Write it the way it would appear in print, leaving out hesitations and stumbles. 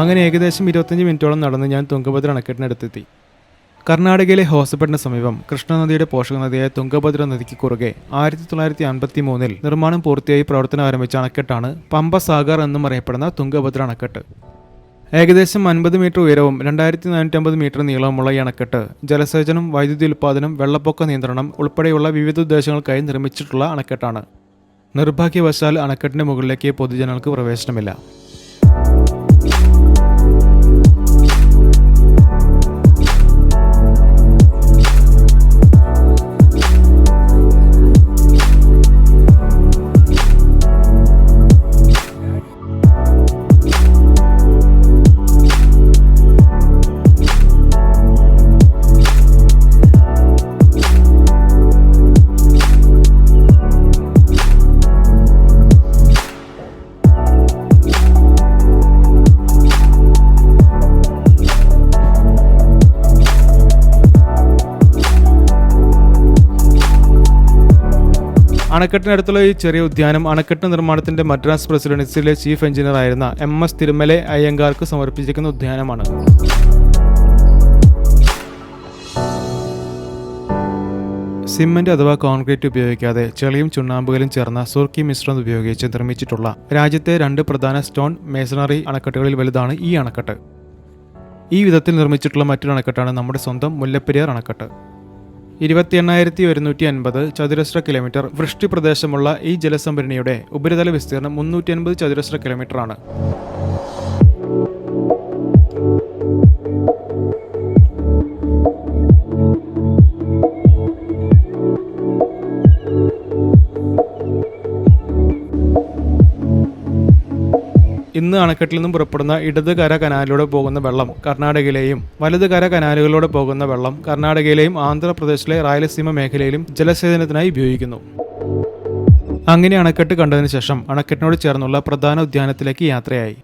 അങ്ങനെ ഏകദേശം 25 മിനിറ്റോളം നടന്ന് ഞാൻ തുംഗഭദ്ര അണക്കെട്ടിനടുത്തെത്തി. കർണാടകയിലെ ഹോസപ്പെട്ടിന് സമീപം കൃഷ്ണനദിയുടെ പോഷക നദിയായ തുംഗഭദ്ര നദിക്ക് കുറുകെ 1953 നിർമ്മാണം പൂർത്തിയായി പ്രവർത്തനം ആരംഭിച്ച അണക്കെട്ടാണ് പമ്പ സാഗർ എന്നും അറിയപ്പെടുന്ന തുംഗഭദ്ര അണക്കെട്ട്. ഏകദേശം 50 മീറ്റർ ഉയരവും 2450 മീറ്റർ നീളവുമുള്ള ഈ അണക്കെട്ട് ജലസേചനം, വൈദ്യുതി ഉൽപ്പാദനം, വെള്ളപ്പൊക്ക നിയന്ത്രണം ഉൾപ്പെടെയുള്ള വിവിധ ഉദ്ദേശങ്ങൾക്കായി നിർമ്മിച്ചിട്ടുള്ള അണക്കെട്ടാണ്. നിർഭാഗ്യവശാൽ അണക്കെട്ടിന്റെ മുകളിലേക്ക് പൊതുജനങ്ങൾക്ക് പ്രവേശനമില്ല. അണക്കെട്ടിനടുത്തുള്ള ഈ ചെറിയ ഉദ്യാനം അണക്കെട്ട് നിർമ്മാണത്തിന്റെ മദ്രാസ് പ്രസിഡൻസിയിലെ ചീഫ് എഞ്ചിനീയർ ആയിരുന്ന MS തിരുമലെ അയ്യങ്കാർക്ക് സമർപ്പിച്ചിരിക്കുന്ന ഉദ്യാനമാണ്. സിമന്റ് അഥവാ കോൺക്രീറ്റ് ഉപയോഗിക്കാതെ ചെളിയും ചുണ്ണാമ്പുകലും ചേർന്ന സുർക്കി മിശ്രം ഉപയോഗിച്ച് നിർമ്മിച്ചിട്ടുള്ള രാജ്യത്തെ 2 പ്രധാന സ്റ്റോൺ മേസണറി അണക്കെട്ടുകളിൽ വലുതാണ് ഈ അണക്കെട്ട്. ഈ വിധത്തിൽ നിർമ്മിച്ചിട്ടുള്ള മറ്റൊരു അണക്കെട്ടാണ് നമ്മുടെ സ്വന്തം മുല്ലപ്പെരിയാർ അണക്കെട്ട്. 28,150 ചതുരശ്ര കിലോമീറ്റർ വൃഷ്ടി പ്രദേശമുള്ള ഈ ജലസംഭരണിയുടെ ഉപരിതല വിസ്തീർണം 350 ചതുരശ്ര കിലോമീറ്റർ ആണ്. ഇന്ന് അണക്കെട്ടിൽ നിന്നും പുറപ്പെടുന്ന ഇടത് കര കനാലിലൂടെ പോകുന്ന വെള്ളം കർണാടകയിലെയും വലത് കര കനാലുകളിലൂടെ പോകുന്ന വെള്ളം കർണാടകയിലെയും ആന്ധ്രാപ്രദേശിലെ റായലസീമ മേഖലയിലും ജലസേചനത്തിനായി ഉപയോഗിക്കുന്നു. അങ്ങനെ അണക്കെട്ട് കണ്ടതിന് ശേഷം അണക്കെട്ടിനോട് ചേർന്നുള്ള പ്രധാന ഉദ്യാനത്തിലേക്ക് യാത്രയായി.